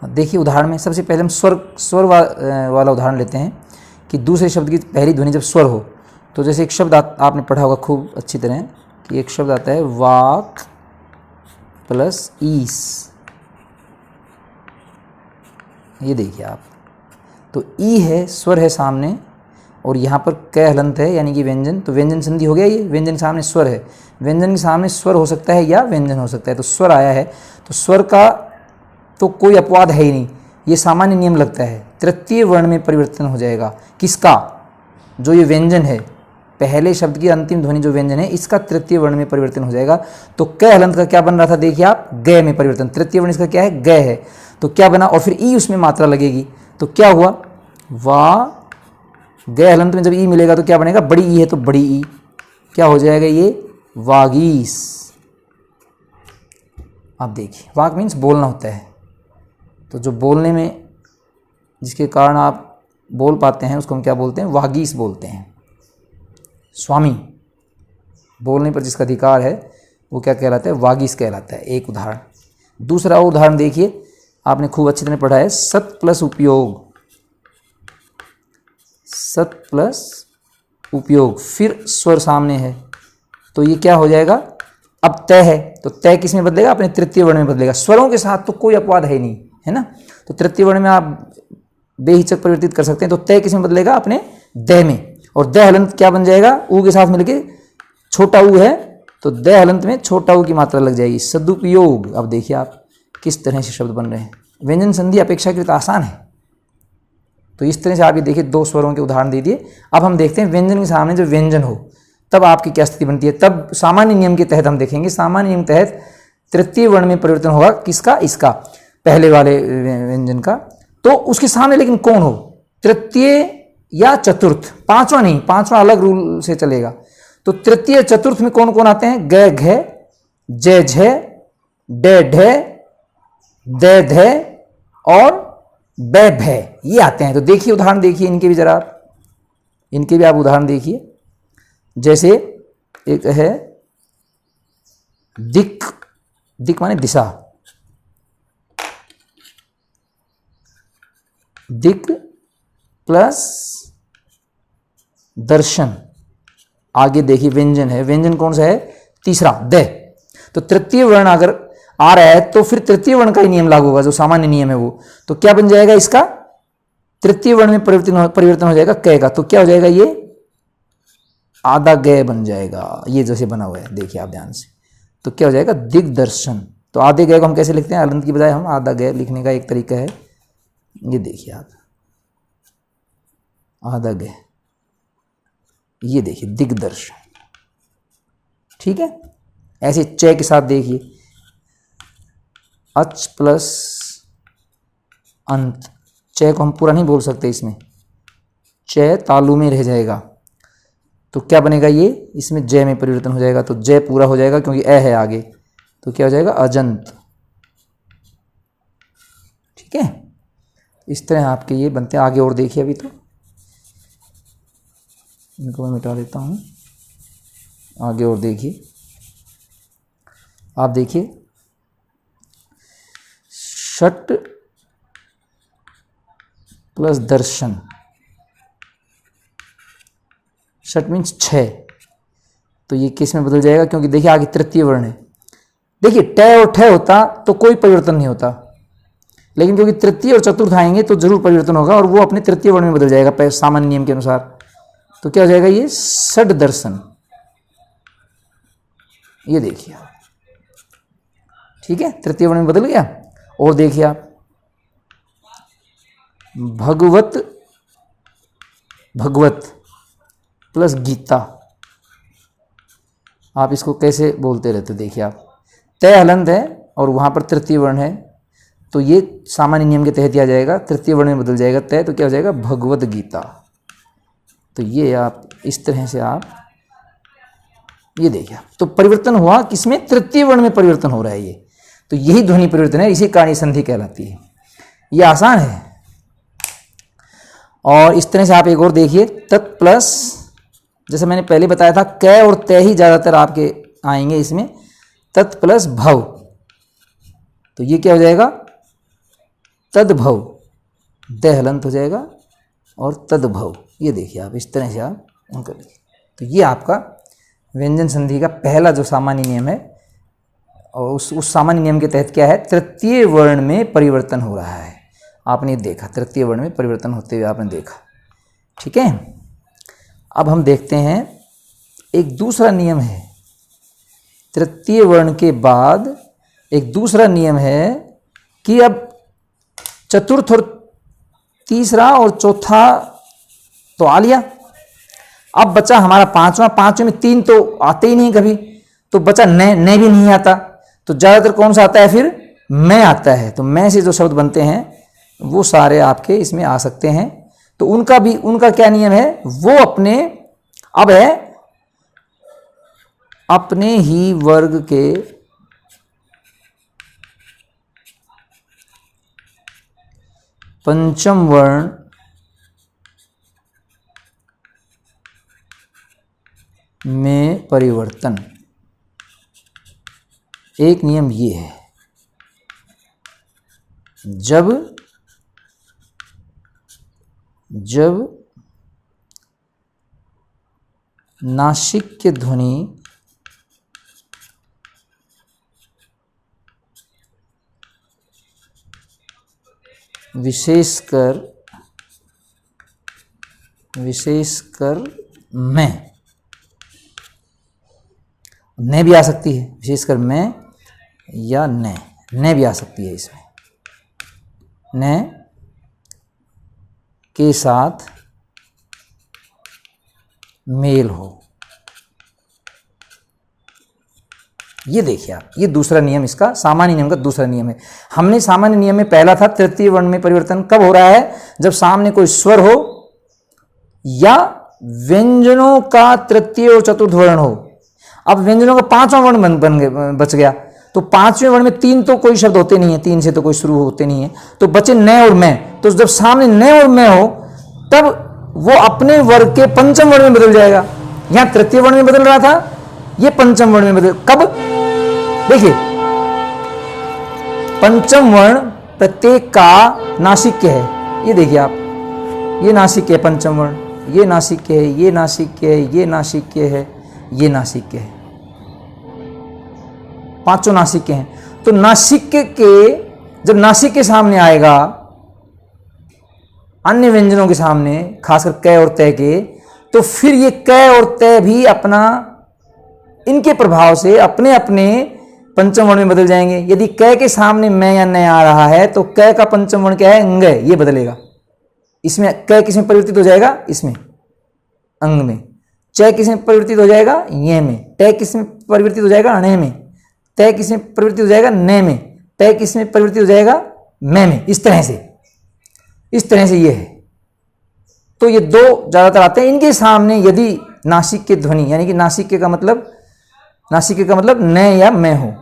देखिए उदाहरण में सबसे पहले हम स्वर वाला उदाहरण लेते हैं कि दूसरे शब्द की पहली ध्वनि जब स्वर हो। तो जैसे एक शब्द आपने पढ़ा होगा खूब अच्छी तरह कि एक शब्द आता है वाक प्लस ईस। ये देखिए आप, तो ई है, स्वर है सामने, और यहाँ पर क हलंत है यानी कि व्यंजन। तो व्यंजन संधि हो गया, ये व्यंजन के सामने स्वर है, व्यंजन के सामने स्वर हो सकता है या व्यंजन हो सकता है। तो स्वर आया है, तो स्वर का तो कोई अपवाद है ही नहीं, ये सामान्य नियम लगता है। तृतीय वर्ण में परिवर्तन हो जाएगा किसका, जो ये व्यंजन है, पहले शब्द की अंतिम ध्वनि जो व्यंजन है इसका तृतीय वर्ण में परिवर्तन हो जाएगा। तो क हलंत का क्या बन रहा था, देखिए आप, ग में परिवर्तन, तृतीय वर्ण इसका क्या है, ग है, तो क्या बना, और फिर ई उसमें मात्रा लगेगी, तो क्या हुआ, वा ग हलंत में जब ई मिलेगा तो क्या बनेगा, बड़ी ई है तो बड़ी ई, क्या हो जाएगा ये, वागीस। आप देखिए, वाक मीन्स बोलना होता है, तो जो बोलने में जिसके कारण आप बोल पाते हैं उसको हम क्या बोलते हैं, वागीस बोलते हैं। स्वामी, बोलने पर जिसका अधिकार है वो क्या कहलाता है, वागीस कहलाता है। एक उदाहरण। दूसरा उदाहरण देखिए, आपने खूब अच्छी तरह पढ़ा है, सत प्लस उपयोग, सत प्लस उपयोग, फिर स्वर सामने है, तो ये क्या हो जाएगा, अब तय है, तो तय किस में बदलेगा, अपने तृतीय वर्ण में बदलेगा। स्वरों के साथ तो कोई अपवाद है नहीं, है ना, तो तृतीय वर्ण में आप बेहिचक परिवर्तित कर सकते हैं। तो तय किस में बदलेगा, अपने द में, और द हलंत क्या बन जाएगा, ऊ के साथ मिलके छोटा ऊ है, तो द हलंत में छोटा ऊ की मात्रा लग जाएगी, सदुपयोग। अब देखिए आप किस तरह से शब्द बन रहे हैं। व्यंजन संधि अपेक्षाकृत आसान है, तो इस तरह से आप ये देखिए, दो स्वरों के उदाहरण दे दिए। अब हम देखते हैं व्यंजन के सामने जब व्यंजन हो तब आपकी क्या स्थिति बनती है। तब सामान्य नियम के तहत हम देखेंगे, सामान्य नियम के तहत तृतीय वर्ण में परिवर्तन होगा किसका, इसका, पहले वाले व्यंजन का। तो उसके सामने लेकिन कौन हो, तृतीय या चतुर्थ, पांचवा नहीं, पांचवा अलग रूल से चलेगा। तो तृतीय चतुर्थ में कौन कौन आते हैं, ग घ, ज झ, ड ढ, द ध और ब भ, ये आते हैं। तो देखिए उदाहरण देखिए इनके भी, जरा इनके भी आप उदाहरण देखिए। जैसे एक है दिक, दिक माने दिशा, दिक प्लस दर्शन। आगे देखिए व्यंजन है, व्यंजन कौन सा है, तीसरा, द। तो तृतीय वर्ण अगर आ रहा है तो फिर तृतीय वर्ण का ही नियम लागू होगा, जो सामान्य नियम है वो। तो क्या बन जाएगा इसका, तृतीय वर्ण में परिवर्तन हो जाएगा क का, तो क्या हो जाएगा, ये आधा ग बन जाएगा, ये जैसे बना हुआ है, देखिए आप ध्यान से। तो क्या हो जाएगा, दिग्दर्शन। तो आधे ग को हम कैसे लिखते हैं, हलंत की बजाय हम आधा ग लिखने का एक तरीका है, ये देखिए आप, आधा ग, ये देखिए दिग्दर्शन, ठीक है। ऐसे च के साथ देखिए, अच प्लस अंत, च को हम पूरा नहीं बोल सकते, इसमें च तालु में रह जाएगा, तो क्या बनेगा, ये इसमें जय में परिवर्तन हो जाएगा, तो जय पूरा हो जाएगा क्योंकि ए है आगे, तो क्या हो जाएगा, अजंत, ठीक है। इस तरह आपके ये बनते हैं। आगे और देखिए, अभी तो इनको मैं मिटा देता हूँ, आगे और देखिए, आप देखिए, षट प्लस दर्शन, षट मीन्स 6, तो ये किस में बदल जाएगा, क्योंकि देखिए आगे तृतीय वर्ण है। देखिए ट और ठ होता तो कोई परिवर्तन नहीं होता, लेकिन क्योंकि तृतीय और चतुर्थ आएंगे तो जरूर परिवर्तन होगा, और वो अपने तृतीय वर्ण में बदल जाएगा सामान्य नियम के अनुसार। तो क्या हो जाएगा, ये षट दर्शन, ये देखिए, ठीक है, तृतीय वर्ण में बदल गया। और देखिए आप, भगवत, भगवत प्लस गीता, आप इसको कैसे बोलते रहते, देखिए आप, तय हलंत है और वहां पर तृतीय वर्ण है, तो ये सामान्य नियम के तहत आ जाएगा, तृतीय वर्ण में बदल जाएगा तय, तो क्या हो जाएगा, भगवत गीता। तो ये आप इस तरह से आप ये देखिए, तो परिवर्तन हुआ किसमें, तृतीय वर्ण में परिवर्तन हो रहा है ये, तो यही ध्वनि परिवर्तन है, इसी कारण ये संधि कहलाती है। ये आसान है। और इस तरह से आप एक और देखिए, तत् प्लस, जैसे मैंने पहले बताया था, क और तय ही ज्यादातर आपके आएंगे इसमें, तत् प्लस भव, तो ये क्या हो जाएगा, तद्भव, द हलंत हो जाएगा और तद्भव। ये देखिए आप इस तरह से आप उनका लिखिए। तो ये आपका व्यंजन संधि का पहला जो सामान्य नियम है, और उस सामान्य नियम के तहत क्या है, तृतीय वर्ण में परिवर्तन हो रहा है। आपने देखा तृतीय वर्ण में परिवर्तन होते हुए आपने देखा। ठीक है, अब हम देखते हैं एक दूसरा नियम है। तृतीय वर्ण के बाद एक दूसरा नियम है कि अब चतुर्थ और तीसरा और चौथा तो आ लिया, अब बचा हमारा पांचवा। पांचवें में तीन तो आते ही नहीं कभी, तो बचा न भी नहीं आता। तो ज़्यादातर कौन सा आता है फिर, मैं आता है। तो मैं से जो शब्द बनते हैं वो सारे आपके इसमें आ सकते हैं। तो उनका क्या नियम है, वो अब है अपने ही वर्ग के पंचम वर्ण में परिवर्तन। एक नियम ये है, जब नासिक्य ध्वनि विशेषकर मैं भी आ सकती है, विशेषकर मैं या न भी आ सकती है, इसमें न के साथ मेल हो। ये देखिए आप, ये दूसरा नियम, इसका सामान्य नियम का दूसरा नियम है। हमने सामान्य नियम में पहला था तृतीय वर्ण में परिवर्तन कब हो रहा है, जब सामने कोई स्वर हो या व्यंजनों का तृतीय और चतुर्थ वर्ण हो। अब व्यंजनों का पांचवा वर्ण बच गया, तो पांचवें वर्ण में तीन तो कोई शब्द होते नहीं है, तीन से तो कोई शुरू होते नहीं है, तो बचे न और मैं। तो जब सामने न और मैं हो तब वो अपने वर्ग के पंचम वर्ण में बदल जाएगा। यहां तृतीय वर्ण में बदल रहा था, ये पंचम वर्ण में बदल, कब, देखिए पंचम वर्ण प्रत्येक का नासिक्य है। ये देखिए आप, ये नासिक्य है पंचम वर्ण, ये नासिक्य है, ये नासिक्य है, ये नासिक्य है, ये नासिक्य है, पांचों नासिक्य हैं। तो नासिक्य के, जब नासिक्य सामने आएगा अन्य व्यंजनों के सामने, खासकर क और तय के, तो फिर ये क और तय भी इनके प्रभाव से अपने अपने पंचम वर्ण में बदल जाएंगे। यदि क के सामने मैं या न आ रहा है तो क का पंचम वर्ण क्या है, अंग है, ये बदलेगा। इसमें क किसमें परिवर्तित हो जाएगा, इसमें अंग में। च किसमें परिवर्तित हो जाएगा, ये में। ट किसमें परिवर्तित हो जाएगा, अणे में। तय किसमें परिवर्तित हो जाएगा, न में। तय किसमें परिवर्तित हो जाएगा, मैं में। इस तरह से ये है। तो ये दो ज्यादातर आते हैं। इनके सामने यदि नासिक्य ध्वनि, यानी कि नासिक्य का मतलब न या मैं हो,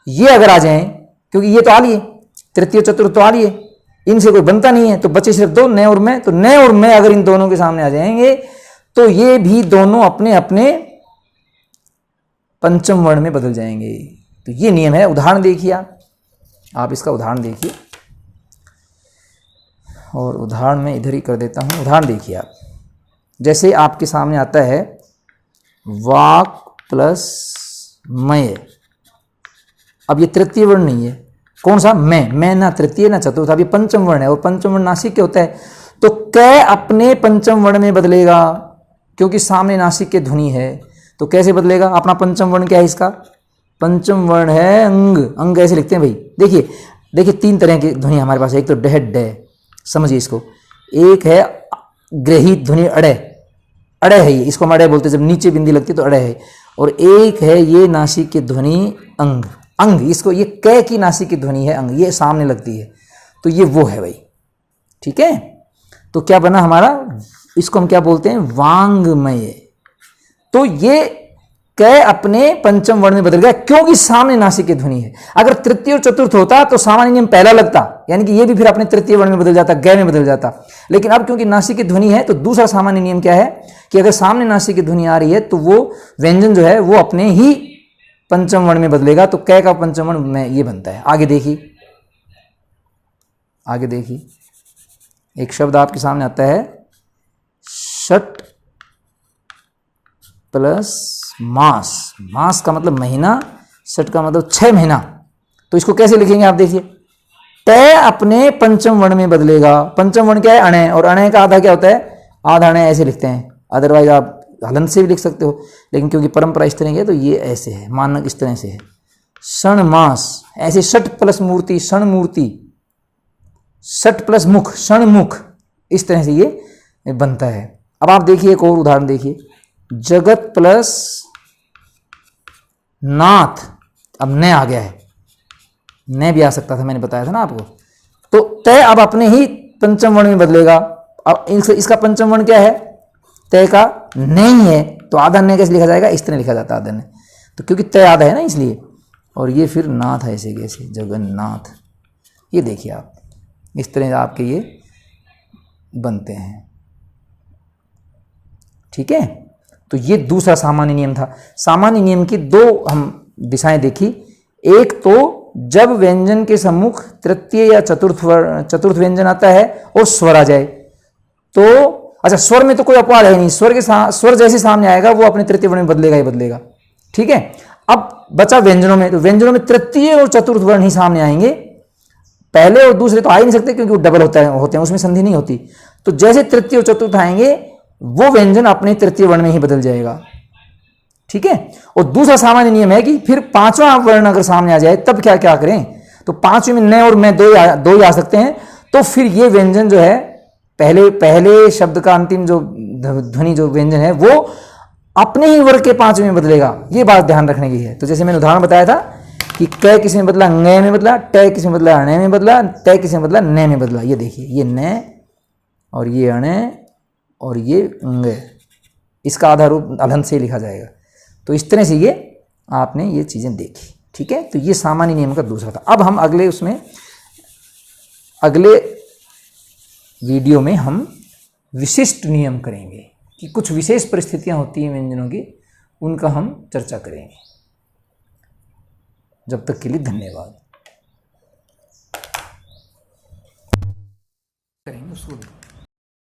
ये अगर आ जाएं, क्योंकि ये तो आ लिए, तृतीय चतुर्थ तो आ लिए, इनसे कोई बनता नहीं है, तो बचे सिर्फ दो, न और मैं। तो न और मैं अगर इन दोनों के सामने आ जाएंगे तो ये भी दोनों अपने अपने पंचम वर्ण में बदल जाएंगे। तो ये नियम है। उदाहरण देखिए आप इसका उदाहरण देखिए, और उदाहरण मैं इधर ही कर देता हूं। उदाहरण देखिए आप, जैसे आपके सामने आता है वाक प्लस मय। अब ये तृतीय वर्ण नहीं है, कौन सा, मैं ना तृतीय ना चतुर्थ, अब ये पंचम वर्ण है, और पंचम वर्ण नासिक्य होता है। तो क अपने पंचम वर्ण में बदलेगा, क्योंकि सामने नासिक्य ध्वनि है। तो कैसे बदलेगा, अपना पंचम वर्ण क्या है, इसका पंचम वर्ण है अंग। अंग ऐसे लिखते हैं भाई। देखिए तीन तरह की ध्वनि हमारे पास है। एक तो डह डह, समझिए इसको। एक है ग्रहित ध्वनि अड़े, अड़े है ये, इसको हम अड़े बोलते हैं, जब नीचे बिंदी लगती है तो अड़े है। और एक है ये नासिक की ध्वनि अंग, अंग, इसको ये क की नासिक की ध्वनि है अंग, ये सामने लगती है, तो ये वो है भाई। ठीक है, तो क्या बना हमारा, इसको हम क्या बोलते हैं, वांगमय। तो ये क अपने पंचम वर्ण में बदल गया, क्योंकि सामने नासिक की ध्वनि है। अगर तृतीय और चतुर्थ होता तो सामान्य नियम पहला लगता, यानी कि ये भी फिर अपने तृतीय वर्ण में बदल जाता, ग में बदल जाता। लेकिन अब क्योंकि नासिक की ध्वनि है तो दूसरा सामान्य नियम क्या है कि अगर सामने नासिक की ध्वनि आ रही है तो वो व्यंजन जो है वो अपने ही पंचम वर्ण में बदलेगा। तो क का पंचम वर्ण में ये बनता है। आगे देखिए, आगे देखिए, एक शब्द आपके सामने आता है षट प्लस मास। मास का मतलब महीना, षट का मतलब 6 महीना। तो इसको कैसे लिखेंगे आप देखिए, तय अपने पंचम वर्ण में बदलेगा। पंचम वर्ण क्या है? अणय, और अणय का आधा क्या होता है? आधा अणय ऐसे लिखते हैं, अदरवाइज आप हलन से भी लिख सकते हो, लेकिन क्योंकि परंपरा इस तरह की है तो ये ऐसे है, मानक इस तरह से है। षण मास, ऐसे षट प्लस मूर्ति, षण मूर्ति, षट प्लस मुख, षण मुख, इस तरह से ये बनता है। अब आप देखिए एक और उदाहरण देखिए, जगत प्लस नाथ। अब न आ गया है, न भी आ सकता था, मैंने बताया था ना आपको। तो तय अब अपने ही पंचम वर्ण में बदलेगा। अब इसका पंचम वर्ण क्या है? तय का नहीं है, तो आधा न कैसे लिखा जाएगा? इस तरह लिखा जाता है आधा न, तो क्योंकि तय आधा है ना इसलिए। और ये फिर नाथ ऐसे कैसे, जगन्नाथ। ये देखिए आप, इस तरह आपके ये बनते हैं। ठीक है, तो ये दूसरा सामान्य नियम था। सामान्य नियम की दो हम दिशाएं देखी। एक तो जब व्यंजन के सम्मुख तृतीय या चतुर्थ व्यंजन आता है और स्वर आ जाए तो, अच्छा स्वर में तो कोई अपवाद है नहीं, स्वर जैसे सामने आएगा वो अपने तृतीय वर्ण में बदलेगा ही बदलेगा। ठीक है, अब बचा व्यंजनों में, तो व्यंजनों में तृतीय और चतुर्थ वर्ण ही सामने आएंगे, पहले और दूसरे तो आ ही नहीं सकते क्योंकि वो डबल होते हैं, उसमें संधि नहीं होती। तो जैसे तृतीय और चतुर्थ आएंगे वो व्यंजन अपने तृतीय वर्ण में ही बदल जाएगा। ठीक है, और दूसरा सामान्य नियम है कि फिर पांचवा वर्ण अगर सामने आ जाए तब क्या क्या करें, तो पांचवें में न और मैं दो ही आ सकते हैं, तो फिर ये व्यंजन जो है पहले शब्द का अंतिम जो ध्वनि जो व्यंजन है वो अपने ही वर्ग के पांचवें में बदलेगा। ये बात ध्यान रखने की है। तो जैसे मैंने उदाहरण बताया था कि क किस में बदला, ng में बदला, ट किस में बदला, अण में बदला, तय किस में बदला, न में बदला। ये देखिए, ये न और ये अण और ये ng, इसका आधा रूप अलहन से लिखा जाएगा। तो इस तरह से ये आपने ये चीज़ें देखी। ठीक है, तो ये सामान्य नियम का दूसरा था। अब हम अगले वीडियो में हम विशिष्ट नियम करेंगे कि कुछ विशेष परिस्थितियां होती हैं व्यंजनों की, उनका हम चर्चा करेंगे। जब तक के लिए धन्यवाद। करेंगे उसको।